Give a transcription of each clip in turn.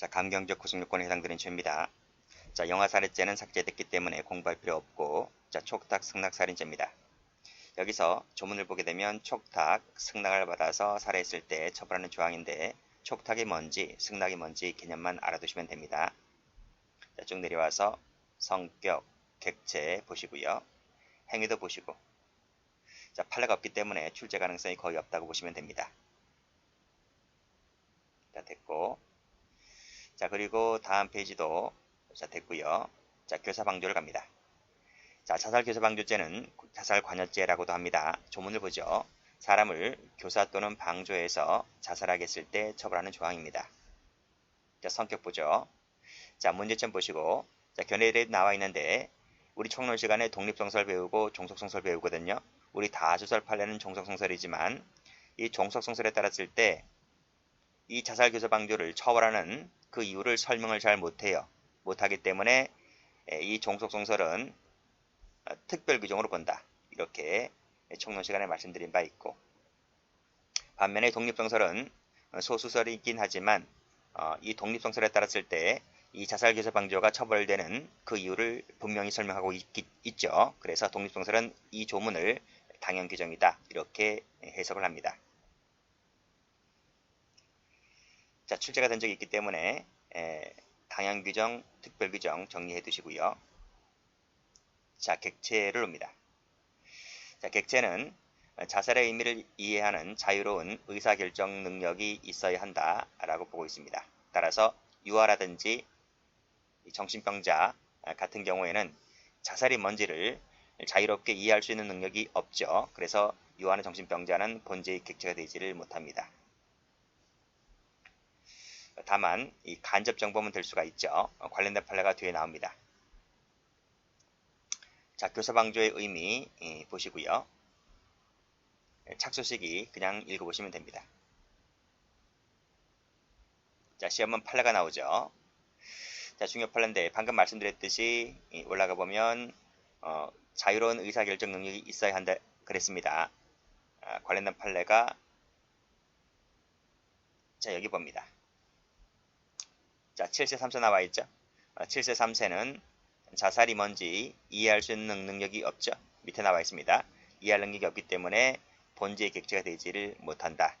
자, 감경적 구속요건에 해당되는 죄입니다. 자, 영아살해죄는 삭제됐기 때문에 공부할 필요 없고, 자, 촉탁, 승낙살인죄입니다. 여기서 조문을 보게 되면 촉탁, 승낙을 받아서 살해했을 때 처벌하는 조항인데 촉탁이 뭔지, 승낙이 뭔지 개념만 알아두시면 됩니다. 자, 쭉 내려와서 성격, 객체 보시고요. 행위도 보시고, 자, 판례가 없기 때문에 출제 가능성이 거의 없다고 보시면 됩니다. 자, 됐고, 자, 그리고 다음 페이지도 자, 됐고요. 자, 교사방조를 갑니다. 자, 자살교사방조죄는 자살관여죄라고도 합니다. 조문을 보죠. 사람을 교사 또는 방조해서 자살하게 했을 때 처벌하는 조항입니다. 자, 성격 보죠. 자, 문제점 보시고, 자, 견해들이 나와 있는데, 우리 총론 시간에 독립성설 배우고 종속성설 배우거든요. 우리 다수설 판례는 종속성설이지만, 이 종속성설에 따랐을 때, 이 자살교사방조를 처벌하는 그 이유를 설명을 잘 못해요. 못하기 때문에 이 종속성설은 특별규정으로 본다. 이렇게 총론 시간에 말씀드린 바 있고, 반면에 독립성설은 소수설이긴 하지만 이 독립성설에 따랐을 때 이 자살교사방조가 처벌되는 그 이유를 분명히 설명하고 있죠. 그래서 독립성설은 이 조문을 당연규정이다. 이렇게 해석을 합니다. 자, 출제가 된 적이 있기 때문에 당연규정, 특별규정 정리해 두시고요. 자, 객체를 옵니다. 자, 객체는 자살의 의미를 이해하는 자유로운 의사결정 능력이 있어야 한다라고 보고 있습니다. 따라서 유아라든지 정신병자 같은 경우에는 자살이 뭔지를 자유롭게 이해할 수 있는 능력이 없죠. 그래서 유아나 정신병자는 본죄의 객체가 되지를 못합니다. 다만 이 간접정범은 될 수가 있죠. 관련된 판례가 뒤에 나옵니다. 자, 교사방조의 의미 보시고요. 착수시기 그냥 읽어보시면 됩니다. 자, 시험은 판례가 나오죠. 자, 중요 판례인데 방금 말씀드렸듯이 올라가 보면 자유로운 의사결정 능력이 있어야 한다 그랬습니다. 관련된 판례가 자, 여기 봅니다. 자, 7세 3세 나와 있죠. 7세 3세는 자살이 뭔지 이해할 수 있는 능력이 없죠. 밑에 나와 있습니다. 이해할 능력이 없기 때문에 본죄의 객체가 되지를 못한다.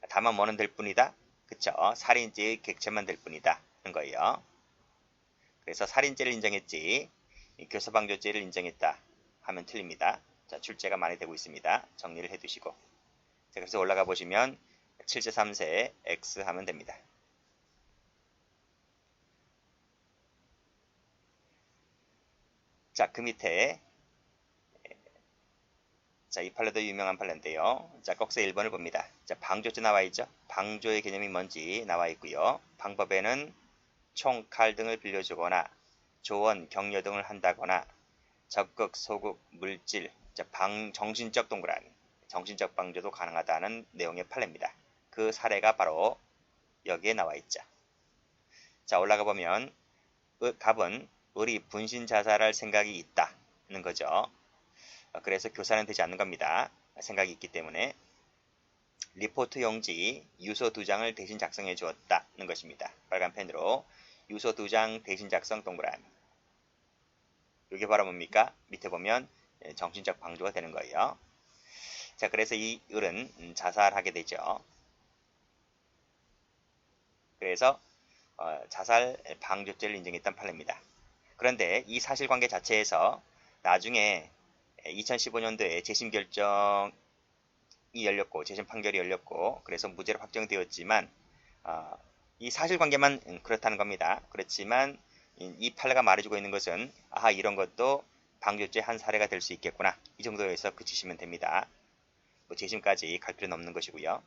다만 뭐는 될 뿐이다. 그쵸? 살인죄의 객체만 될 뿐이다. 하는 거예요. 그래서 살인죄를 인정했지 교사방조죄를 인정했다 하면 틀립니다. 자, 출제가 많이 되고 있습니다. 정리를 해두시고. 자, 그래서 올라가 보시면 7세 3세 X 하면 됩니다. 자, 그 밑에 자, 이 판례도 유명한 판례인데요. 자, 꺽쇠 1번을 봅니다. 자, 방조죄 나와 있죠. 방조의 개념이 뭔지 나와 있고요. 방법에는 총, 칼 등을 빌려주거나 조언, 격려 등을 한다거나 적극, 소극, 물질, 자, 정신적 동그라미, 정신적 방조도 가능하다는 내용의 판례입니다. 그 사례가 바로 여기에 나와 있죠. 자, 올라가 보면 갑은 을이 분신 자살할 생각이 있다는 거죠. 그래서 교사는 되지 않는 겁니다. 생각이 있기 때문에. 리포트 용지 유서 2장을 대신 작성해 주었다는 것입니다. 빨간 펜으로 유서 2장 대신 작성 동그라미. 이게 바로 뭡니까? 밑에 보면 정신적 방조가 되는 거예요. 자, 그래서 이 을은 자살하게 되죠. 그래서 자살 방조죄를 인정했던 판례입니다. 그런데 이 사실관계 자체에서 나중에 2015년도에 재심 결정이 열렸고 재심 판결이 열렸고 그래서 무죄로 확정되었지만 이 사실관계만 그렇다는 겁니다. 그렇지만 이 판례가 말해주고 있는 것은 아하 이런 것도 방조죄 한 사례가 될 수 있겠구나 이 정도에서 그치시면 됩니다. 뭐 재심까지 갈 필요는 없는 것이고요.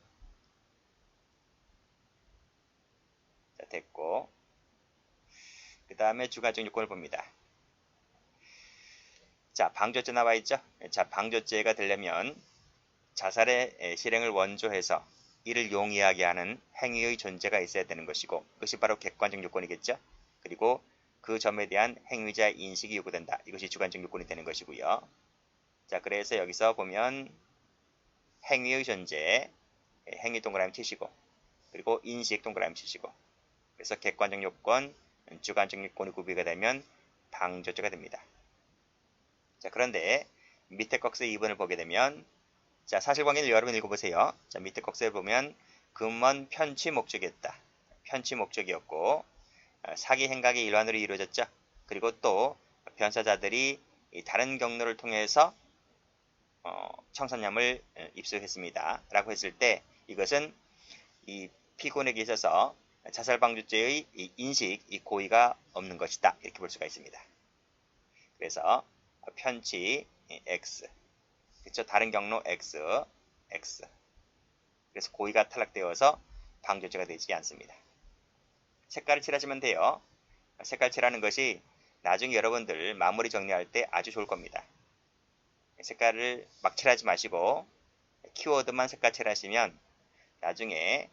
자, 됐고 그 다음에 주관적 요건을 봅니다. 자, 방조죄 나와 있죠? 자, 방조죄가 되려면 자살의 실행을 원조해서 이를 용이하게 하는 행위의 존재가 있어야 되는 것이고 그것이 바로 객관적 요건이겠죠? 그리고 그 점에 대한 행위자의 인식이 요구된다. 이것이 주관적 요건이 되는 것이고요. 자, 그래서 여기서 보면 행위의 존재, 행위 동그라미 치시고 그리고 인식 동그라미 치시고 그래서 객관적 요건, 주관적 요건이 구비가 되면 방조제가 됩니다. 자, 그런데 밑에 꺽쇠 2번을 보게 되면 자, 사실관계를 여러 번 읽어보세요. 자, 밑에 꺽쇠를 보면 금원 편취 목적이었다. 편취 목적이었고 사기 행각의 일환으로 이루어졌죠. 그리고 또 변사자들이 다른 경로를 통해서 청산염을 입수했습니다. 라고 했을 때 이것은 이 피고인에게 있어서 자살방조죄의 인식, 이 고의가 없는 것이다. 이렇게 볼 수가 있습니다. 그래서 편취 X, 그렇죠? 다른 경로 X, X. 그래서 고의가 탈락되어서 방조죄가 되지 않습니다. 색깔을 칠하시면 돼요. 색깔 칠하는 것이 나중에 여러분들 마무리 정리할 때 아주 좋을 겁니다. 색깔을 막 칠하지 마시고 키워드만 색깔 칠하시면 나중에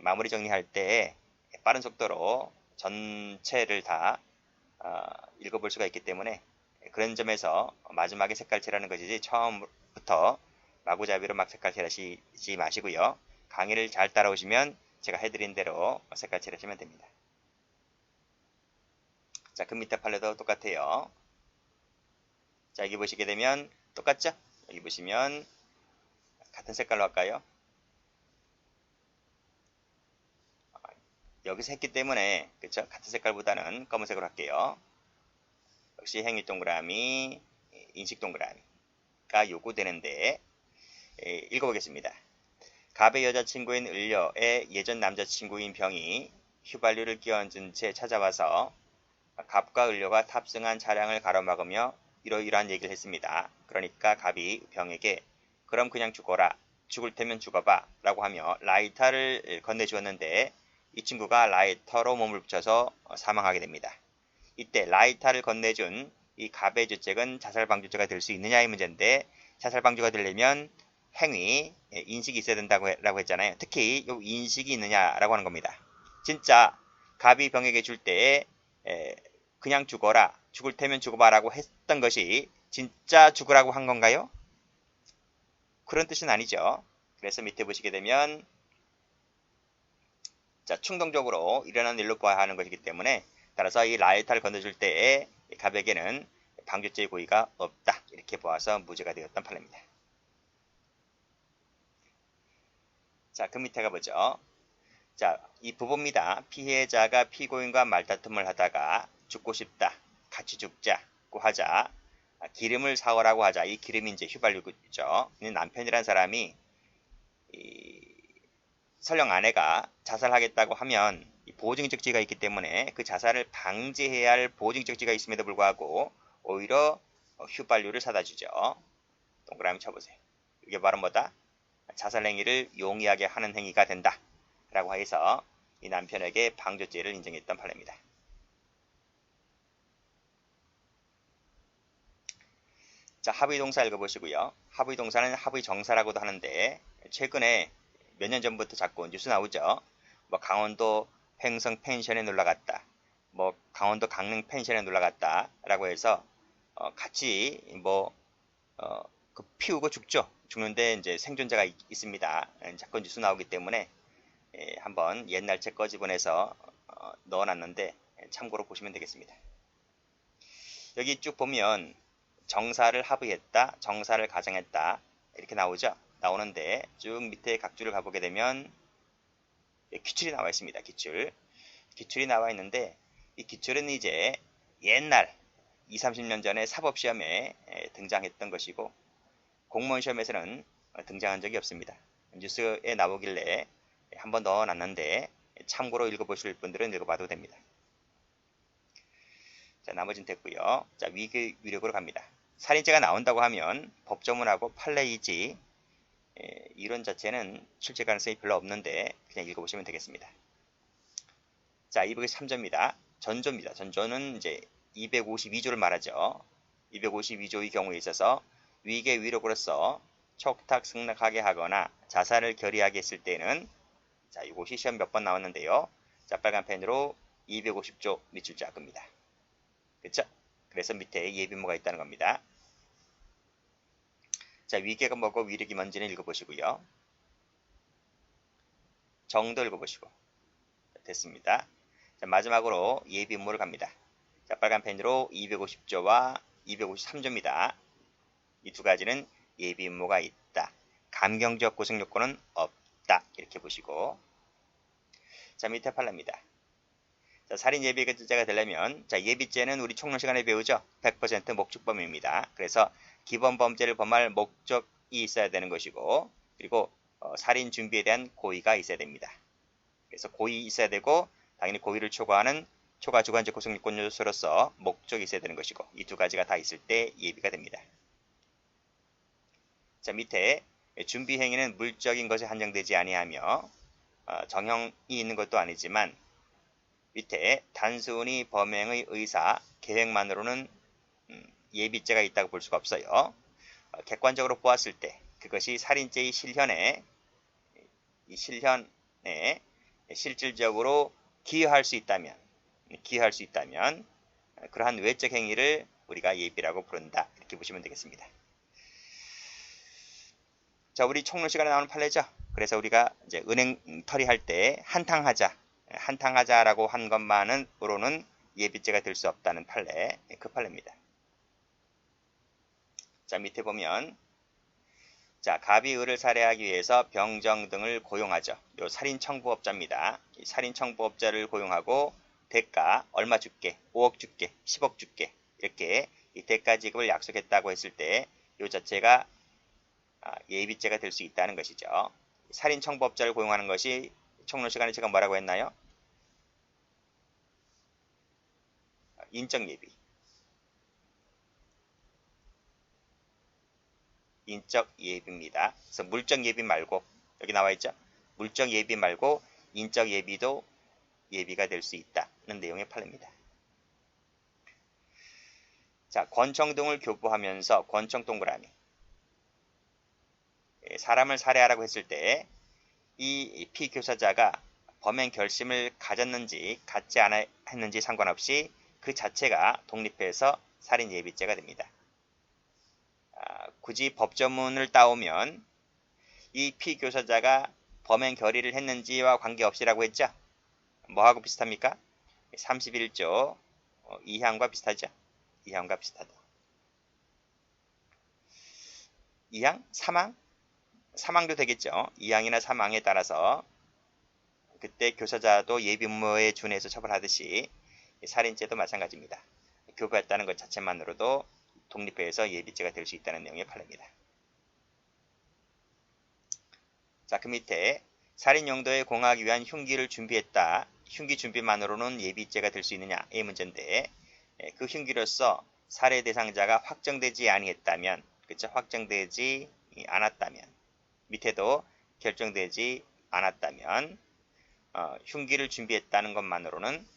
마무리 정리할 때 빠른 속도로 전체를 다 읽어볼 수가 있기 때문에 그런 점에서 마지막에 색깔 칠하는 것이지 처음부터 마구잡이로 막 색깔 칠하시지 마시고요. 강의를 잘 따라오시면 제가 해드린 대로 색깔 칠하시면 됩니다. 자, 그 밑에 판례도 똑같아요. 자, 여기 보시게 되면 똑같죠? 여기 보시면 같은 색깔로 할까요? 여기서 했기 때문에 그쵸? 같은 색깔보다는 검은색으로 할게요. 역시 행위 동그라미, 인식 동그라미가 요구되는데 읽어보겠습니다. 갑의 여자친구인 을려의 예전 남자친구인 병이 휘발유를 끼얹은 채 찾아와서 갑과 을려가 탑승한 차량을 가로막으며 이러이러한 얘기를 했습니다. 그러니까 갑이 병에게 그럼 그냥 죽어라. 죽을 테면 죽어봐. 라고 하며 라이터를 건네주었는데 이 친구가 라이터로 몸을 붙여서 사망하게 됩니다. 이때 라이터를 건네준 이 갑의 죄책은 자살방조죄가 될 수 있느냐의 문제인데 자살방조가 되려면 행위, 인식이 있어야 된다고 했잖아요. 특히 이 인식이 있느냐라고 하는 겁니다. 진짜 갑이 병에게 줄 때 그냥 죽어라, 죽을 테면 죽어봐 라고 했던 것이 진짜 죽으라고 한 건가요? 그런 뜻은 아니죠. 그래서 밑에 보시게 되면 자, 충동적으로 일어나는 일로 봐야 하는 것이기 때문에 따라서 이 라이터를 건네줄 때에 갑에게는 방조죄의 고의가 없다. 이렇게 보아서 무죄가 되었던 판례입니다. 자, 그 밑에 가보죠. 자, 이 부부입니다. 피해자가 피고인과 말다툼을 하다가 죽고 싶다. 같이 죽자고 하자. 기름을 사오라고 하자. 이 기름이 이제 휘발유죠. 남편이란 사람이 설령 아내가 자살하겠다고 하면 보증적지가 있기 때문에 그 자살을 방지해야 할 보증적지가 있음에도 불구하고 오히려 휘발유를 사다 주죠. 동그라미 쳐보세요. 이게 바로 뭐다? 자살 행위를 용이하게 하는 행위가 된다. 라고 해서 이 남편에게 방조죄를 인정했던 판례입니다. 자, 합의동사 읽어보시고요. 합의동사는 합의정사라고도 하는데 최근에 몇 년 전부터 자꾸 뉴스 나오죠. 뭐 강원도 횡성 펜션에 놀러갔다. 뭐 강원도 강릉 펜션에 놀러갔다. 라고 해서 같이 그 피우고 죽죠. 죽는데 이제 생존자가 있습니다. 자꾸 뉴스 나오기 때문에 한번 옛날 책 꺼집어내서 넣어놨는데 참고로 보시면 되겠습니다. 여기 쭉 보면 정사를 합의했다, 정사를 가정했다 이렇게 나오죠. 나오는데 쭉 밑에 각주를 가보게 되면 기출이 나와 있습니다. 기출이 나와 있는데 이 기출은 이제 옛날 20, 30년 전에 사법시험에 등장했던 것이고 공무원 시험에서는 등장한 적이 없습니다. 뉴스에 나오길래 한번 넣어놨는데 참고로 읽어보실 분들은 읽어봐도 됩니다. 자, 나머지는 됐고요. 자, 위력으로 갑니다. 살인죄가 나온다고 하면 법조문하고 판례이지 이론 자체는 출제 가능성이 별로 없는데 그냥 읽어보시면 되겠습니다. 자, 203조입니다. 전조입니다. 전조는 이제 252조를 말하죠. 252조의 경우에 있어서 위계 위력으로서 촉탁 승낙하게 하거나 자살을 결의하게 했을 때는 자, 이것이 시험 몇 번 나왔는데요. 자, 빨간 펜으로 250조 밑줄 쫙 끕니다. 그쵸? 그래서 밑에 예비모가 있다는 겁니다. 자, 위계가 뭐고 위력이 뭔지는 읽어보시고요. 정도 읽어보시고 됐습니다. 자, 마지막으로 예비 음모를 갑니다. 자, 빨간 펜으로 250조와 253조입니다. 이 두 가지는 예비 음모가 있다. 감경적 구성 요건은 없다. 이렇게 보시고, 자, 밑에 판례입니다. 자, 살인 예비죄가 되려면, 자, 예비죄는 우리 총론 시간에 배우죠. 100% 목적범입니다. 그래서 기본 범죄를 범할 목적이 있어야 되는 것이고, 그리고 살인 준비에 대한 고의가 있어야 됩니다. 그래서 고의 있어야 되고, 당연히 고의를 초과하는 초과 주관적 구성 요건 요소로서 목적이 있어야 되는 것이고, 이 두 가지가 다 있을 때 예비가 됩니다. 자, 밑에 준비 행위는 물적인 것에 한정되지 아니하며 정형이 있는 것도 아니지만, 밑에 단순히 범행의 의사, 계획만으로는 예비죄가 있다고 볼 수가 없어요. 객관적으로 보았을 때 그것이 살인죄의 실현에 실질적으로 기여할 수 있다면 그러한 외적 행위를 우리가 예비라고 부른다. 이렇게 보시면 되겠습니다. 자, 우리 총론 시간에 나오는 판례죠. 그래서 우리가 이제 은행 털이할 때 한탕하자라고 한 것만으로는 예비죄가 될 수 없다는 판례, 그 판례입니다. 자, 밑에 보면, 자, 갑이 을을 살해하기 위해서 병정 등을 고용하죠. 요 살인 청부업자입니다. 이 살인 청부업자를 고용하고 대가 얼마 줄게, 5억 줄게, 10억 줄게, 이렇게 이 대가 지급을 약속했다고 했을 때 요 자체가 예비죄가 될 수 있다는 것이죠. 살인 청부업자를 고용하는 것이 총론 시간에 제가 뭐라고 했나요? 인적 예비. 인적 예비입니다. 그래서 물적 예비 말고, 여기 나와 있죠? 물적 예비 말고 인적 예비도 예비가 될 수 있다는 내용의 판례입니다. 자, 권총 등을 교부하면서 권총 동그라미. 사람을 살해하라고 했을 때 이 피교사자가 범행 결심을 가졌는지 갖지 않았는지 상관없이 그 자체가 독립해서 살인 예비죄가 됩니다. 굳이 법조문을 따오면 이 피교사자가 범행 결의를 했는지와 관계없이라고 했죠. 뭐하고 비슷합니까? 31조 2항과 비슷하죠. 2항과 비슷하다. 2항? 3항? 3항도 되겠죠. 2항이나 3항에 따라서 그때 교사자도 예비 음모에 준해서 처벌하듯이 살인죄도 마찬가지입니다. 교부했다는 것 자체만으로도 독립해서 예비죄가 될 수 있다는 내용의 판례입니다. 자, 그 밑에 살인 용도에 공하기 위한 흉기를 준비했다. 흉기 준비만으로는 예비죄가 될 수 있느냐의 문제인데, 그 흉기로서 살해 대상자가 확정되지 아니했다면, 그렇죠? 확정되지 않았다면, 밑에도 결정되지 않았다면, 흉기를 준비했다는 것만으로는,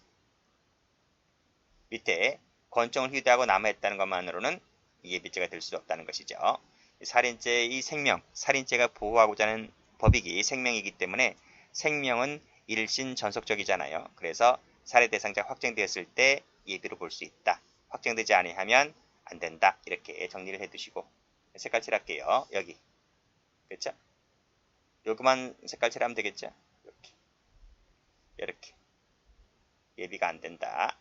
밑에 권총을 휴대하고 남아했다는 것만으로는 예비죄가 될 수 없다는 것이죠. 살인죄의 생명, 살인죄가 보호하고자 하는 법익이 생명이기 때문에 생명은 일신 전속적이잖아요. 그래서 살해 대상자 확정되었을 때 예비로 볼 수 있다. 확정되지 아니하면 안 된다. 이렇게 정리를 해두시고 색깔 칠할게요. 여기. 그렇죠? 요그만 색깔 칠하면 되겠죠? 이렇게. 이렇게. 예비가 안 된다.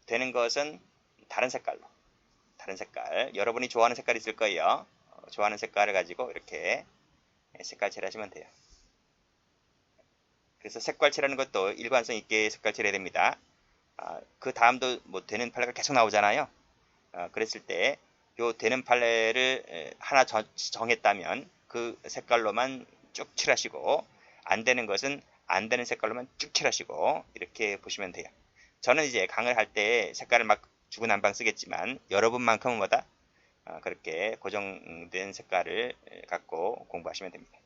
되는 것은 다른 색깔로. 다른 색깔. 여러분이 좋아하는 색깔이 있을 거예요. 좋아하는 색깔을 가지고 이렇게 색깔 칠하시면 돼요. 그래서 색깔 칠하는 것도 일관성 있게 색깔 칠해야 됩니다. 그 다음도 뭐 되는 판례가 계속 나오잖아요. 그랬을 때 요 되는 판례를 하나 정했다면 그 색깔로만 쭉 칠하시고 안 되는 것은 안 되는 색깔로만 쭉 칠하시고 이렇게 보시면 돼요. 저는 이제 강의를 할 때 색깔을 막 주구난방 쓰겠지만 여러분만큼은 뭐다? 그렇게 고정된 색깔을 갖고 공부하시면 됩니다.